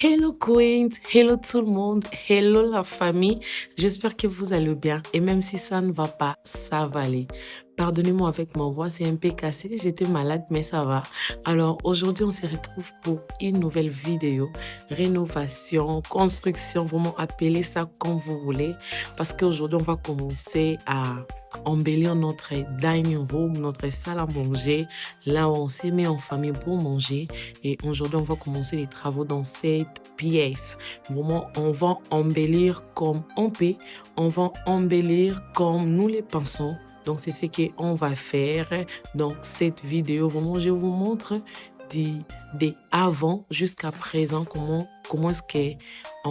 Hello Queens, hello tout le monde, hello la famille. J'espère que vous allez bien et même si ça ne va pas, ça va aller. Pardonnez-moi avec ma voix, c'est un peu cassé, j'étais malade mais ça va. Alors aujourd'hui on se retrouve pour une nouvelle vidéo, rénovation, construction, vraiment appelez ça comme vous voulez parce qu'aujourd'hui on va commencer à embellir notre dining room, notre salle à manger, là où on s'est mis en famille pour manger. Et aujourd'hui, on va commencer les travaux dans cette pièce. Vraiment, on va embellir comme on peut, on va embellir comme nous les pensons. Donc, c'est ce qu'on va faire dans cette vidéo. Vraiment, je vous montre des avant jusqu'à présent, comment est-ce que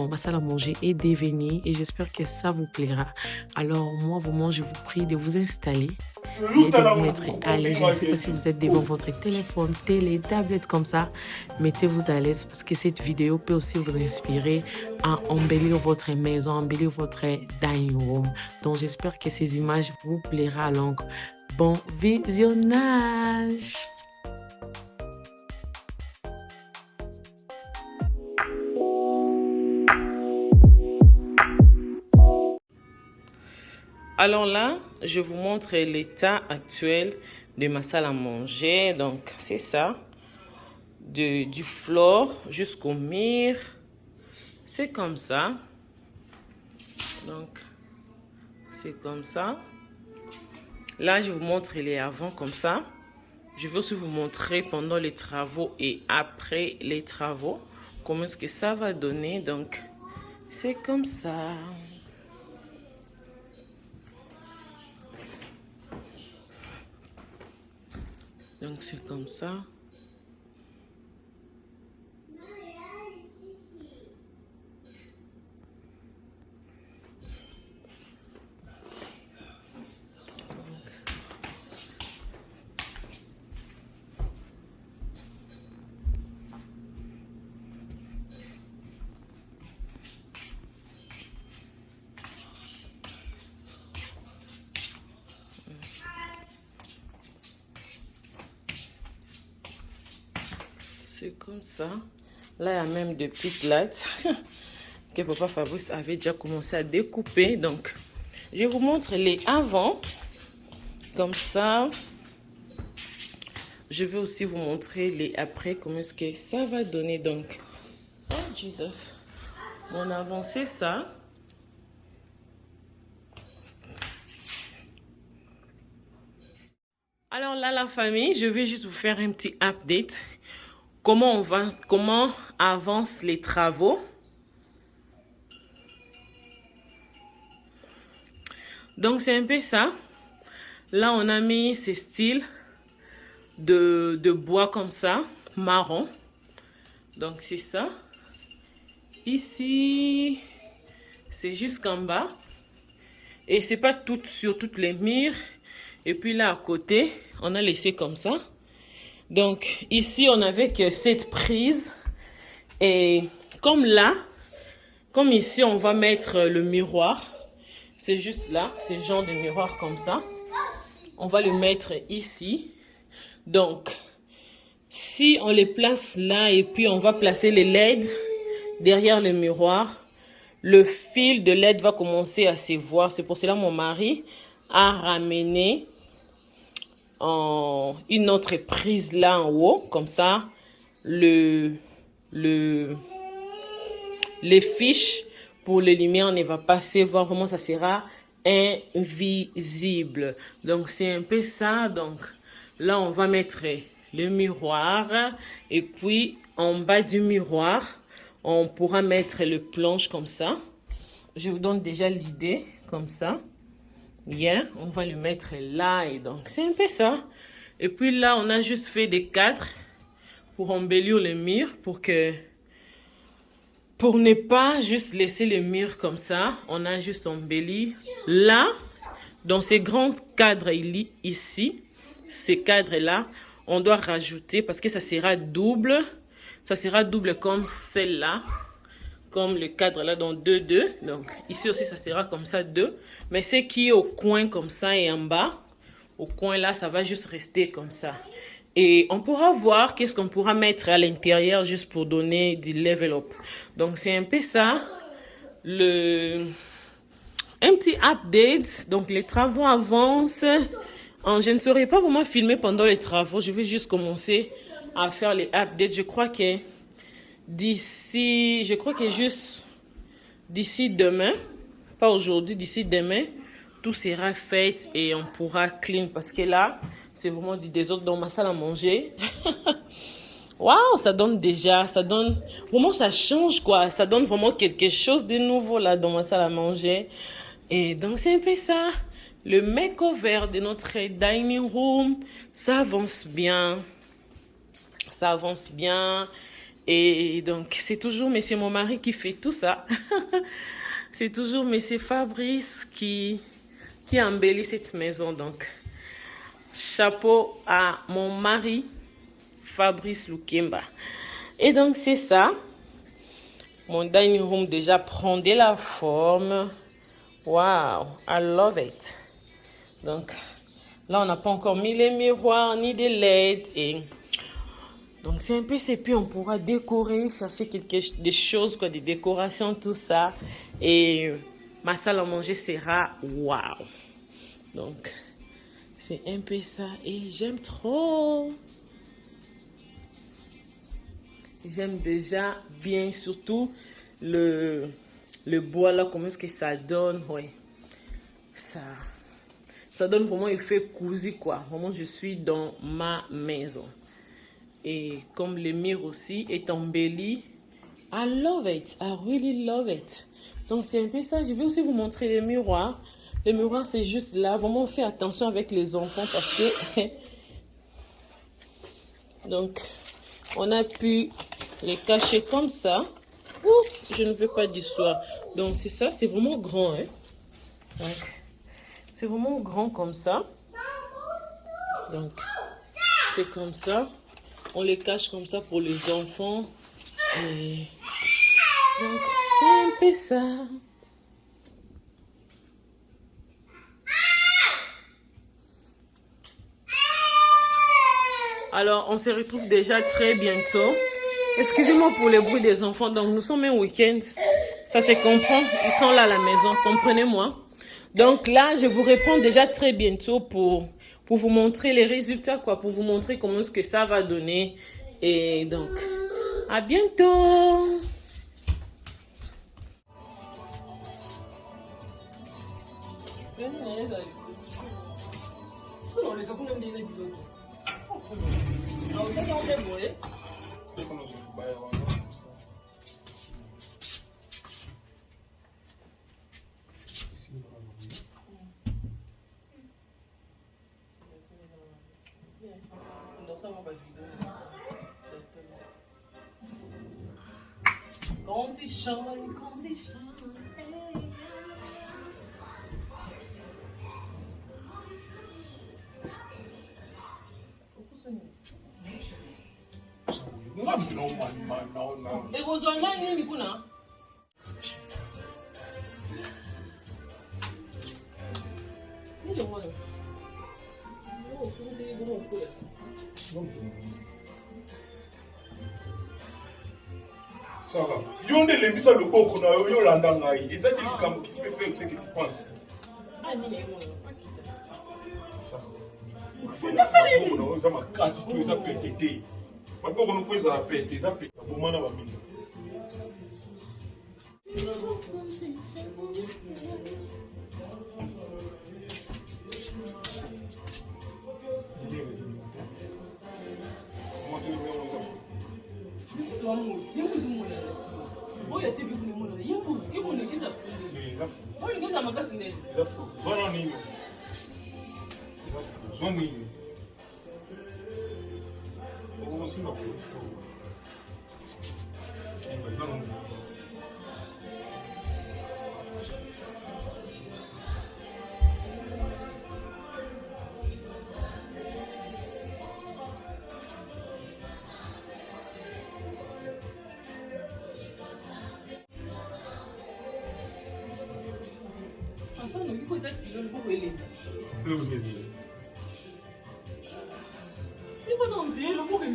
ma salle à manger est devenue et j'espère que ça vous plaira. Alors, moi, vraiment, je vous prie de vous installer et de vous mettre à l'aise. Je ne sais pas si vous êtes devant votre téléphone, télé, tablette comme ça. Mettez-vous à l'aise parce que cette vidéo peut aussi vous inspirer à embellir votre maison, embellir votre dining room. Donc, j'espère que ces images vous plaira. Donc, bon visionnage! Alors là, je vous montre l'état actuel de ma salle à manger. Donc, c'est ça. Du floor jusqu'au mur. C'est comme ça. Donc, c'est comme ça. Là, je vous montre les avant comme ça. Je vais aussi vous montrer pendant les travaux et après les travaux. Comment est-ce que ça va donner. Donc, c'est comme ça. Donc, c'est comme ça. C'est comme ça. Là, il y a même des petites lattes que papa Fabrice avait déjà commencé à découper. Donc, je vous montre les avant. Comme ça. Je vais aussi vous montrer les après. Comment est-ce que ça va donner. Donc, oh Jesus. Mon avant, c'est ça. Alors là, la famille, je vais juste vous faire un petit update. Comment avancent les travaux. Donc, c'est un peu ça. Là, on a mis ces styles de bois comme ça, marron. Donc, c'est ça. Ici, c'est jusqu'en bas. Et c'est pas tout sur toutes les murs. Et puis là, à côté, on a laissé comme ça. Donc, ici, on avait que cette prise. Et comme là, comme ici, on va mettre le miroir. C'est juste là, c'est le genre de miroir comme ça. On va le mettre ici. Donc, si on les place là et puis on va placer les LED derrière le miroir, le fil de LED va commencer à se voir. C'est pour cela que mon mari a ramené une autre prise là en haut. Comme ça, les fiches pour les lumières ne va pas se voir. Vraiment, ça sera invisible. Donc, c'est un peu ça. Donc, là, on va mettre le miroir. Et puis, en bas du miroir, on pourra mettre le planche comme ça. Je vous donne déjà l'idée, comme ça. Yeah, on va le mettre là. Et donc, c'est un peu ça. Et puis là, on a juste fait des cadres pour embellir le mur. Pour ne pas juste laisser le mur comme ça, on a juste embelli là. Dans ces grands cadres ici, ces cadres-là, on doit rajouter parce que ça sera double. Ça sera double comme celle-là. Comme le cadre là dans 2-2. Donc ici aussi ça sera comme ça 2. Mais ce qui est au coin comme ça et en bas, au coin là, ça va juste rester comme ça. Et on pourra voir qu'est-ce qu'on pourra mettre à l'intérieur juste pour donner du level up. Donc, c'est un peu ça. Un petit update. Donc, les travaux avancent. Je ne saurais pas vraiment filmer pendant les travaux. Je vais juste commencer à faire les updates. Je crois que juste d'ici demain, pas aujourd'hui, d'ici demain, tout sera fait et on pourra clean. Parce que là, c'est vraiment du désordre dans ma salle à manger. Waouh, vraiment, ça change quoi. Ça donne vraiment quelque chose de nouveau là dans ma salle à manger. Et donc, c'est un peu ça. Le makeover de notre dining room, ça avance bien. Ça avance bien. Et donc, mais c'est mon mari qui fait tout ça. C'est toujours monsieur Fabrice qui embellit cette maison. Donc, chapeau à mon mari, Fabrice Lukemba. Et donc, c'est ça. Mon dining room déjà prend de la forme. Wow, I love it. Donc, là, on n'a pas encore mis les miroirs ni des LED. Et donc, c'est un peu, c'est puis on pourra décorer, chercher des choses, quoi, des décorations, tout ça. Et ma salle à manger sera wow. Donc, c'est un peu ça. Et j'aime trop. J'aime déjà bien, surtout le bois là, comment est-ce que ça donne. Ouais. Ça donne vraiment effet cosy, quoi. Vraiment, je suis dans ma maison. Et comme le mur aussi est embelli, I love it. I really love it. Donc, c'est un peu ça. Je vais aussi vous montrer les miroirs. Les miroirs, c'est juste là. Vraiment, faites attention avec les enfants parce que... Donc, on a pu les cacher comme ça. Ouh, je ne veux pas d'histoire. Donc, c'est ça. C'est vraiment grand, hein. Donc, c'est vraiment grand comme ça. Donc, c'est comme ça. On les cache comme ça pour les enfants. Et donc, c'est un peu ça. Alors, on se retrouve déjà très bientôt. Excusez-moi pour les bruits des enfants. Donc, nous sommes un week-end. Ça se comprend. Ils sont là à la maison. Comprenez-moi. Donc là, je vous réponds déjà très bientôt pour vous montrer les résultats, quoi. Pour vous montrer comment est-ce que ça va donner. Et donc, à bientôt. Condition. Ça va. Yonde le misa le koko na yo landa ngai. Eza qui likambo qui peut faire ce que tu penses. Ça. Ça ma casse tout ça pété. Pas pour nous faire ça pété, ça pété. Pour moi na ba mine.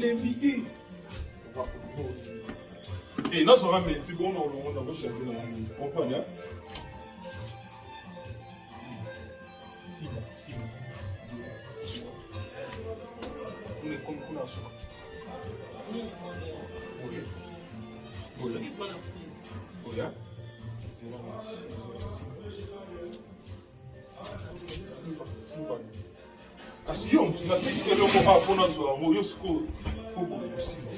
les billets. Et non seulement mais si on a changer la langue. Comprenez? Si. On est comme on a ça. Olha. Simba. Kasi yo msinatiki keloko hapo na zo moyo siko kubo kusimba.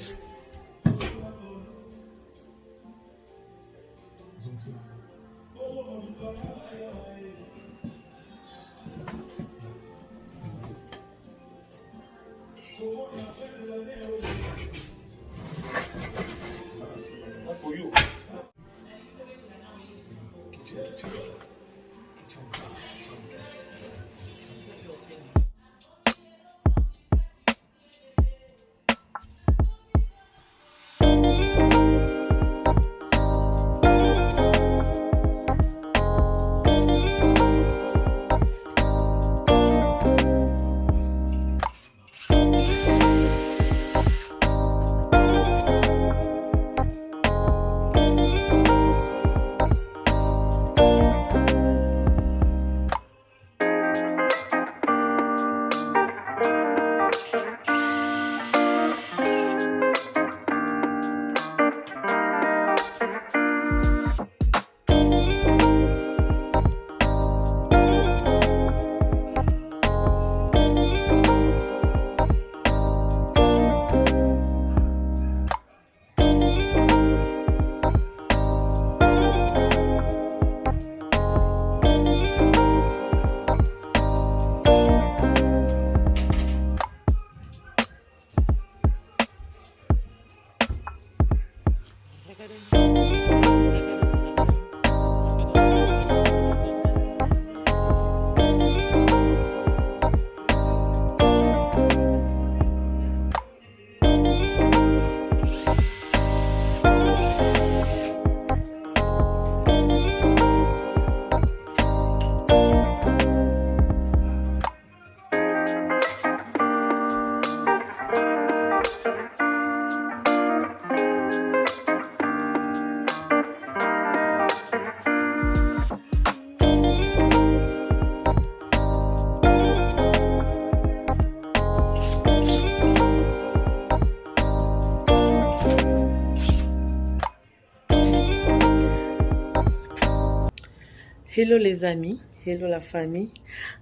Hello les amis, hello la famille.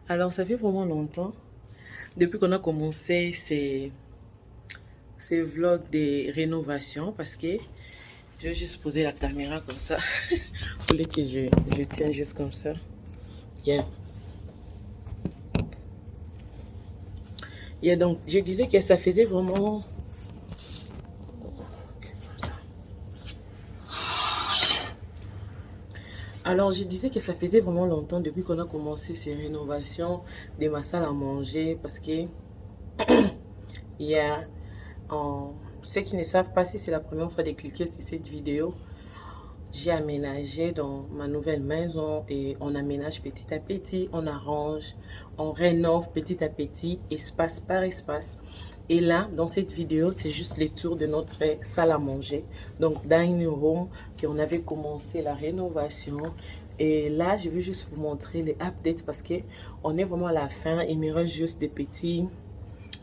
Alors ça fait vraiment longtemps depuis qu'on a commencé ces vlogs de rénovation parce que je vais juste poser la caméra comme ça. Vous voulez que je tiens juste comme ça. Yeah. Donc je disais que ça faisait vraiment... Alors, je disais que ça faisait vraiment longtemps depuis qu'on a commencé ces rénovations de ma salle à manger parce que il y a ceux qui ne savent pas si c'est la première fois de cliquer sur cette vidéo, j'ai aménagé dans ma nouvelle maison et on aménage petit à petit, on arrange, on rénove petit à petit, espace par espace. Et là, dans cette vidéo, c'est juste les tours de notre salle à manger. Donc, dining room, qu'on avait commencé la rénovation. Et là, je vais juste vous montrer les updates parce qu'on est vraiment à la fin. Il me reste juste des petites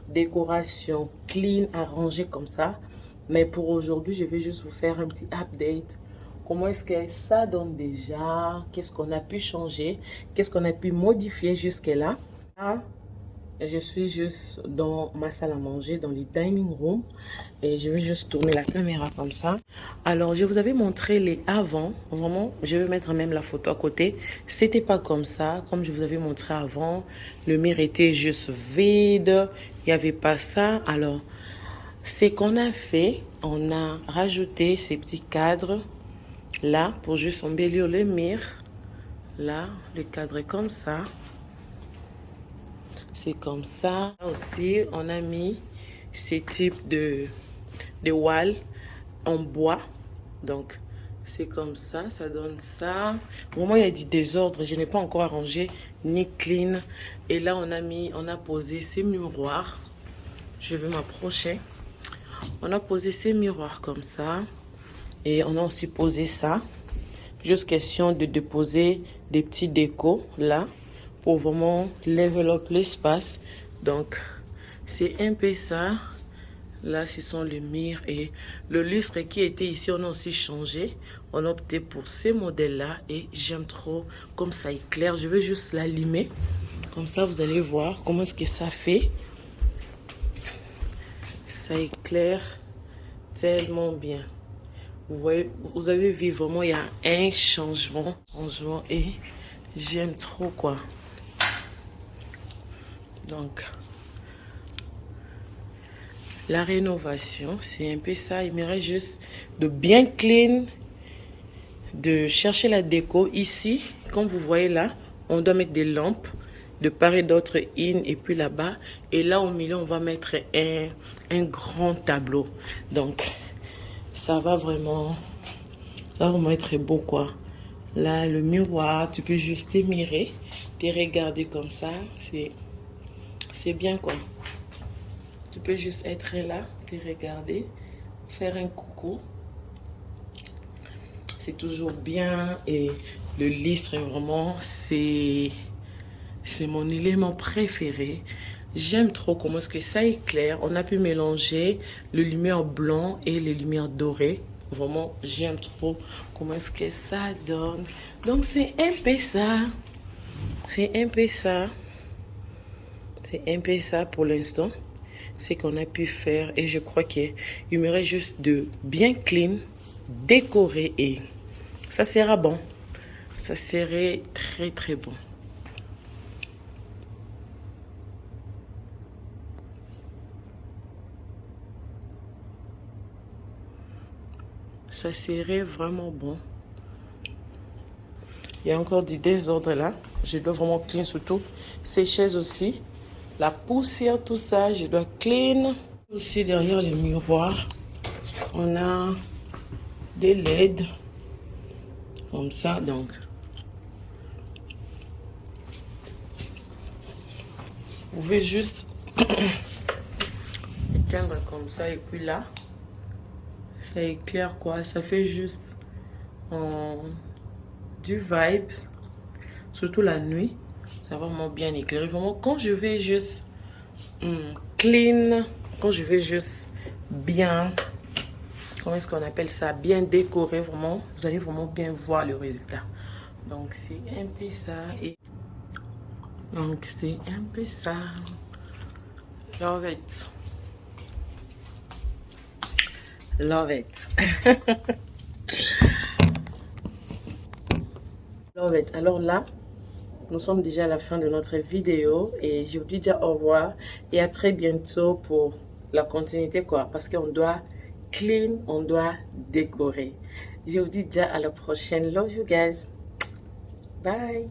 décorations clean, arrangées comme ça. Mais pour aujourd'hui, je vais juste vous faire un petit update. Comment est-ce que ça donne déjà? Qu'est-ce qu'on a pu changer? Qu'est-ce qu'on a pu modifier jusque-là? Je suis juste dans ma salle à manger, dans les dining room. Et je vais juste tourner la caméra comme ça. Alors, je vous avais montré les avant. Vraiment, je vais mettre même la photo à côté. C'était pas comme ça, comme je vous avais montré avant. Le mur était juste vide. Il n'y avait pas ça. Alors, ce qu'on a fait, on a rajouté ces petits cadres là pour juste embellir le mur. Là, le cadre est comme ça. C'est comme ça. Là aussi, on a mis ce type de wall en bois. Donc, c'est comme ça. Ça donne ça. Vraiment, il y a du désordre. Je n'ai pas encore arrangé ni clean. Et là, on a posé ces miroirs. Je vais m'approcher. On a posé ces miroirs comme ça. Et on a aussi posé ça. Juste question de déposer des petits décos là. Pour vraiment level up l'espace. Donc, c'est un peu ça. Là, ce sont les murs et le lustre qui était ici, on a aussi changé. On a opté pour ces modèles-là et j'aime trop comme ça éclaire. Je vais juste l'allumer. Comme ça, vous allez voir comment est-ce que ça fait. Ça éclaire tellement bien. Vous voyez, vous avez vu vraiment, il y a un changement et j'aime trop quoi. Donc, la rénovation, c'est un peu ça. Il me reste juste de bien clean, de chercher la déco. Ici, comme vous voyez là, on doit mettre des lampes de part et d'autre, in et puis là-bas. Et là, au milieu, on va mettre un grand tableau. Donc, ça va vraiment être beau quoi. Là, le miroir, tu peux juste t'émirer, te regarder comme ça. C'est bien quoi. Tu peux juste être là, te regarder, faire un coucou. C'est toujours bien et le lustre vraiment, c'est mon élément préféré. J'aime trop comment est-ce que ça éclaire. On a pu mélanger le lumière blanc et les lumières dorées. Vraiment, j'aime trop comment est-ce que ça donne. Donc, c'est un peu ça. C'est un peu ça. C'est un peu ça pour l'instant. C'est qu'on a pu faire. Et je crois qu'il me reste juste de bien clean, décorer et ça sera bon. Ça serait très, très bon. Ça serait vraiment bon. Il y a encore du désordre là. Je dois vraiment clean surtout ces chaises aussi. La poussière, tout ça, je dois clean. Aussi derrière le miroir, on a des LED comme ça. Donc, vous pouvez juste éteindre comme ça et puis là, ça éclaire quoi. Ça fait juste du vibes, surtout la nuit. Ça va vraiment bien éclairer. Vraiment, quand je vais juste clean, quand je vais juste bien, comment est-ce qu'on appelle ça, bien décorer, vraiment, vous allez vraiment bien voir le résultat. Donc, c'est un peu ça. Et donc, c'est un peu ça. Love it. Love it. Love it. Alors là, nous sommes déjà à la fin de notre vidéo et je vous dis déjà au revoir et à très bientôt pour la continuité quoi, parce qu'on doit clean, on doit décorer. Je vous dis déjà à la prochaine. Love you guys. Bye.